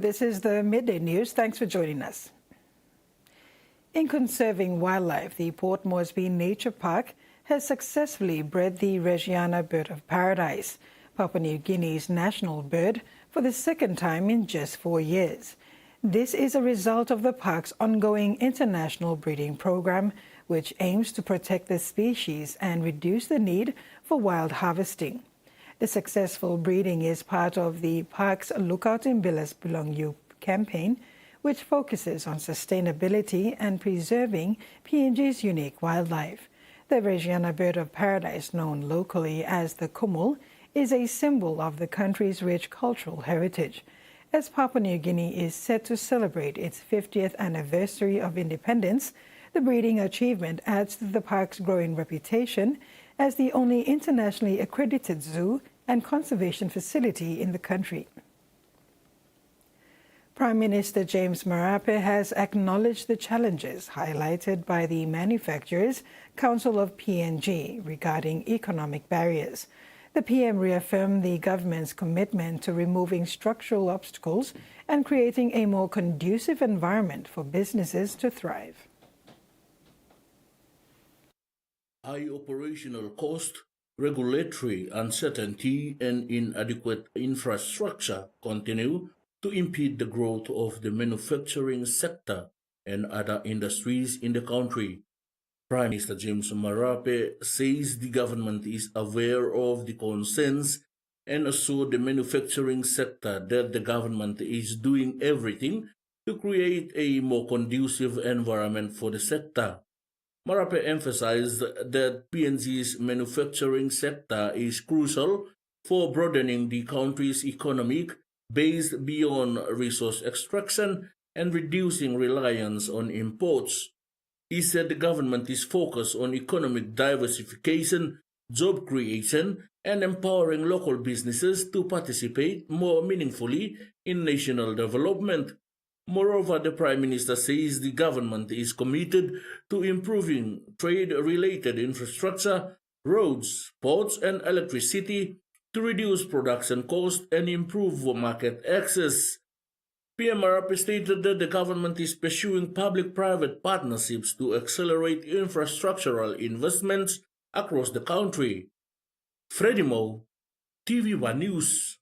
This is the Midday News. Thanks for joining us. In conserving wildlife, the Port Moresby Nature Park has successfully bred the Reggiana bird of paradise, Papua New Guinea's national bird, for the second time in just 4 years. This is a result of the park's ongoing international breeding program, which aims to protect the species and reduce the need for wild harvesting. The successful breeding is part of the park's Lookout Imbilis Belong You campaign, which focuses on sustainability and preserving PNG's unique wildlife. The Reggiana bird of paradise, known locally as the kumul, is a symbol of the country's rich cultural heritage. As Papua New Guinea is set to celebrate its 50th anniversary of independence, the breeding achievement adds to the park's growing reputation as the only internationally accredited zoo and conservation facility in the country. Prime Minister James Marape has acknowledged the challenges highlighted by the Manufacturers' Council of PNG regarding economic barriers. The PM reaffirmed the government's commitment to removing structural obstacles and creating a more conducive environment for businesses to thrive. High operational cost, regulatory uncertainty, and inadequate infrastructure continue to impede the growth of the manufacturing sector and other industries in the country. Prime Minister James Marape says the government is aware of the concerns and assured the manufacturing sector that the government is doing everything to create a more conducive environment for the sector. Marape emphasized that PNG's manufacturing sector is crucial for broadening the country's economic base beyond resource extraction and reducing reliance on imports. He said the government is focused on economic diversification, job creation, and empowering local businesses to participate more meaningfully in national development. Moreover, the Prime Minister says the government is committed to improving trade-related infrastructure, roads, ports, and electricity to reduce production costs and improve market access. PM Marape stated that the government is pursuing public-private partnerships to accelerate infrastructural investments across the country. Freddie Mo, TVWAN News.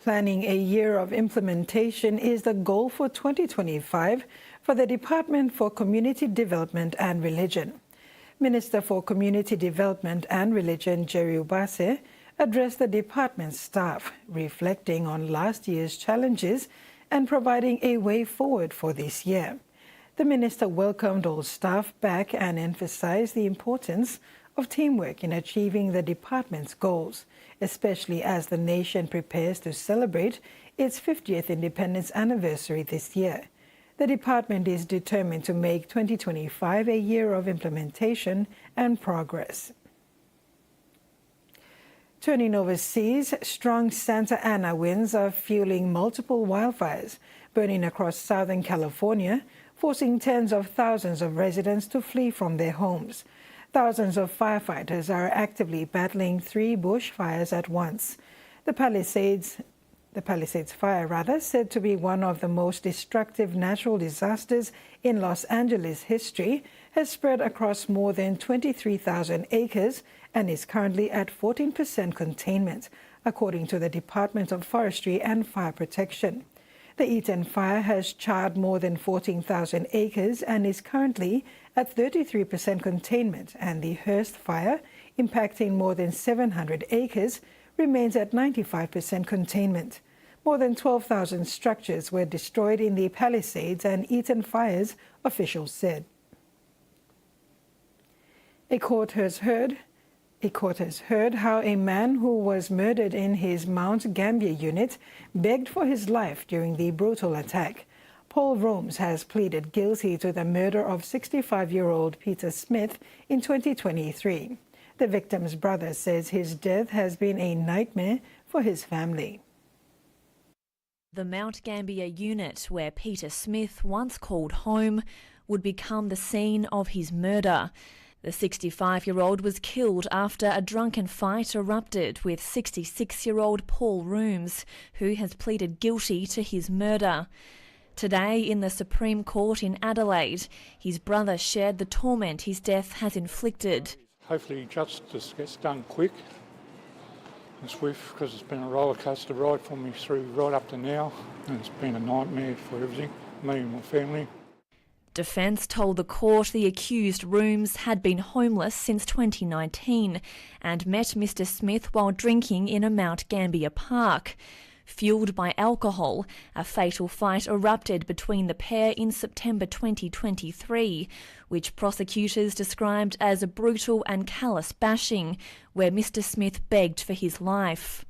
Planning a year of implementation is the goal for 2025 for the Department for Community Development and Religion. Minister for Community Development and Religion, Jerry Ubase, addressed the department's staff, reflecting on last year's challenges and providing a way forward for this year. The minister welcomed all staff back and emphasized the importance of teamwork in achieving the department's goals, especially as the nation prepares to celebrate its 50th independence anniversary this year. The department is determined to make 2025 a year of implementation and progress. Turning overseas, strong Santa Ana winds are fueling multiple wildfires burning across Southern California, forcing tens of thousands of residents to flee from their homes. Thousands of firefighters are actively battling 3 bushfires at once. The Palisades fire, said to be one of the most destructive natural disasters in Los Angeles history, has spread across more than 23,000 acres and is currently at 14% containment, according to the Department of Forestry and Fire Protection. The Eaton fire has charred more than 14,000 acres and is currently at 33% containment, and the Hearst fire, impacting more than 700 acres, remains at 95% containment. More than 12,000 structures were destroyed in the Palisades and Eaton fires, officials said. A court has heard how a man who was murdered in his Mount Gambier unit begged for his life during the brutal attack. Paul Romes has pleaded guilty to the murder of 65-year-old Peter Smith in 2023. The victim's brother says his death has been a nightmare for his family. The Mount Gambier unit, where Peter Smith once called home, would become the scene of his murder. The 65-year-old was killed after a drunken fight erupted with 66-year-old Paul Rooms, who has pleaded guilty to his murder. Today, in the Supreme Court in Adelaide, his brother shared the torment his death has inflicted. Hopefully justice gets done quick and swift, because it's been a rollercoaster ride for me through right up to now, and it's been a nightmare for everything, me and my family. Defence told the court the accused Rooms had been homeless since 2019 and met Mr Smith while drinking in a Mount Gambier park. Fuelled by alcohol, a fatal fight erupted between the pair in September 2023, which prosecutors described as a brutal and callous bashing, where Mr Smith begged for his life.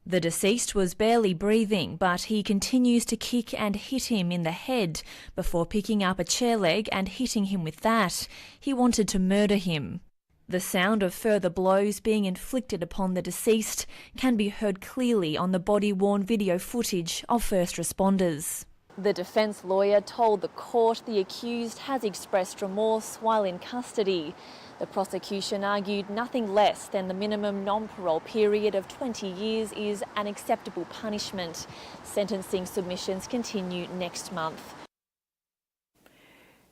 The deceased was barely breathing, but he continues to kick and hit him in the head before picking up a chair leg and hitting him with that. He wanted to murder him. The sound of further blows being inflicted upon the deceased can be heard clearly on the body-worn video footage of first responders. The defence lawyer told the court the accused has expressed remorse while in custody. The prosecution argued nothing less than the minimum non-parole period of 20 years is an acceptable punishment. Sentencing submissions continue next month.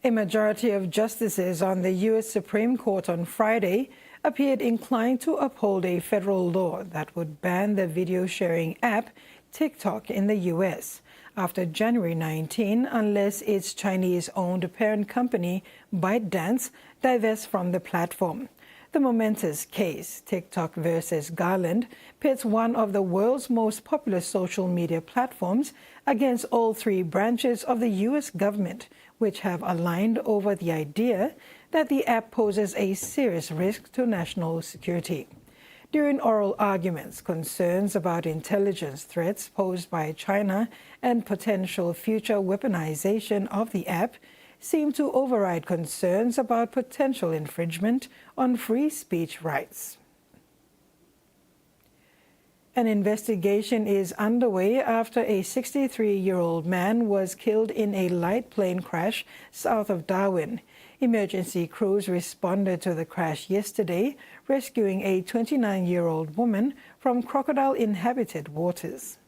A majority of justices on the U.S. Supreme Court on Friday appeared inclined to uphold a federal law that would ban the video-sharing app TikTok in the U.S. after January 19, unless its Chinese-owned parent company, ByteDance, divests from the platform. The momentous case, TikTok versus Garland, pits one of the world's most popular social media platforms against all three branches of the U.S. government, which have aligned over the idea that the app poses a serious risk to national security. During oral arguments, concerns about intelligence threats posed by China and potential future weaponization of the app seem to override concerns about potential infringement on free speech rights. An investigation is underway after a 63-year-old man was killed in a light plane crash south of Darwin. Emergency crews responded to the crash yesterday, rescuing a 29-year-old woman from crocodile-inhabited waters.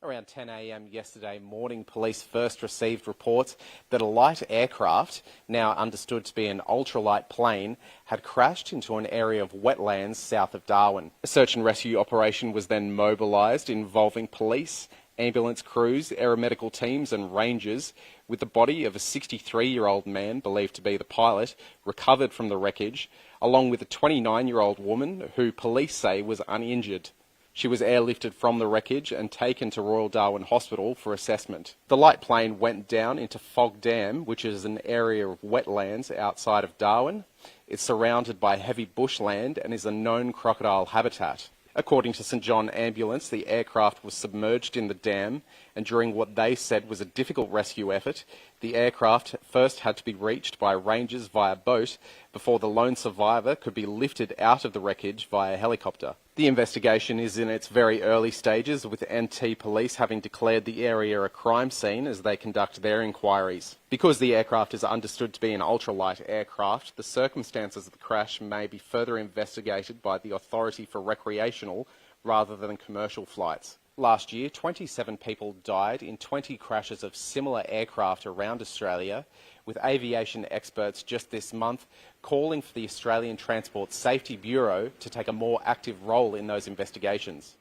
Around 10 a.m. yesterday morning, police first received reports that a light aircraft, now understood to be an ultralight plane, had crashed into an area of wetlands south of Darwin. A search and rescue operation was then mobilised, involving police, ambulance crews, aeromedical teams and rangers, with the body of a 63-year-old man, believed to be the pilot, recovered from the wreckage, along with a 29-year-old woman who police say was uninjured. She was airlifted from the wreckage and taken to Royal Darwin Hospital for assessment. The light plane went down into Fog Dam, which is an area of wetlands outside of Darwin. It's surrounded by heavy bushland and is a known crocodile habitat. According to St John Ambulance, the aircraft was submerged in the dam, and during what they said was a difficult rescue effort, the aircraft first had to be reached by rangers via boat before the lone survivor could be lifted out of the wreckage via helicopter. The investigation is in its very early stages, with NT Police having declared the area a crime scene as they conduct their inquiries. Because the aircraft is understood to be an ultralight aircraft, the circumstances of the crash may be further investigated by the Authority for Recreational rather than commercial flights. Last year, 27 people died in 20 crashes of similar aircraft around Australia, with aviation experts just this month calling for the Australian Transport Safety Bureau to take a more active role in those investigations.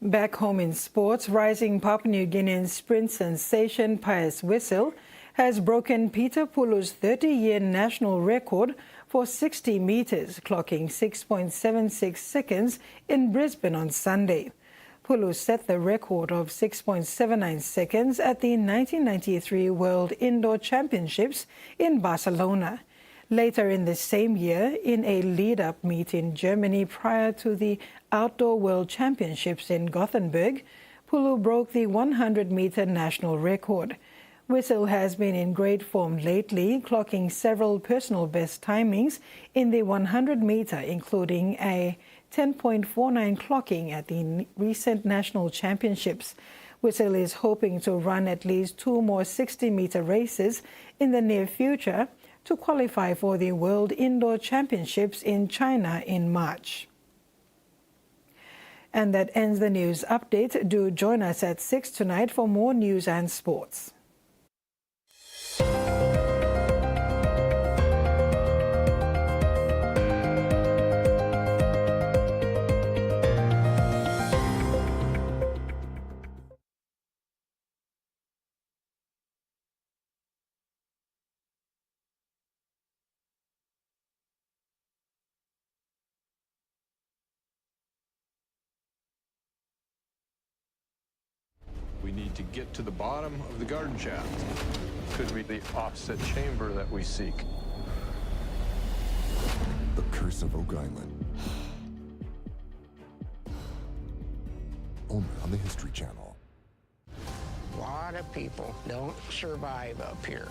Back home in sports, rising Papua New Guinean sprint sensation Pius Whistle has broken Peter Pulu's 30-year national record for 60 metres, clocking 6.76 seconds in Brisbane on Sunday. Pulu set the record of 6.79 seconds at the 1993 World Indoor Championships in Barcelona. Later in the same year, in a lead-up meet in Germany prior to the Outdoor World Championships in Gothenburg, Pulu broke the 100-metre national record. Whistle has been in great form lately, clocking several personal best timings in the 100-metre, including a 10.49 clocking at the recent national championships. Whistle is hoping to run at least 2 more 60-metre races in the near future to qualify for the World Indoor Championships in China in March. And that ends the news update. Do join us at 6 tonight for more news and sports. We need to get to the bottom of the garden shaft. Could be the offset chamber that we seek. The Curse of Oak Island. Only on the History Channel. A lot of people don't survive up here.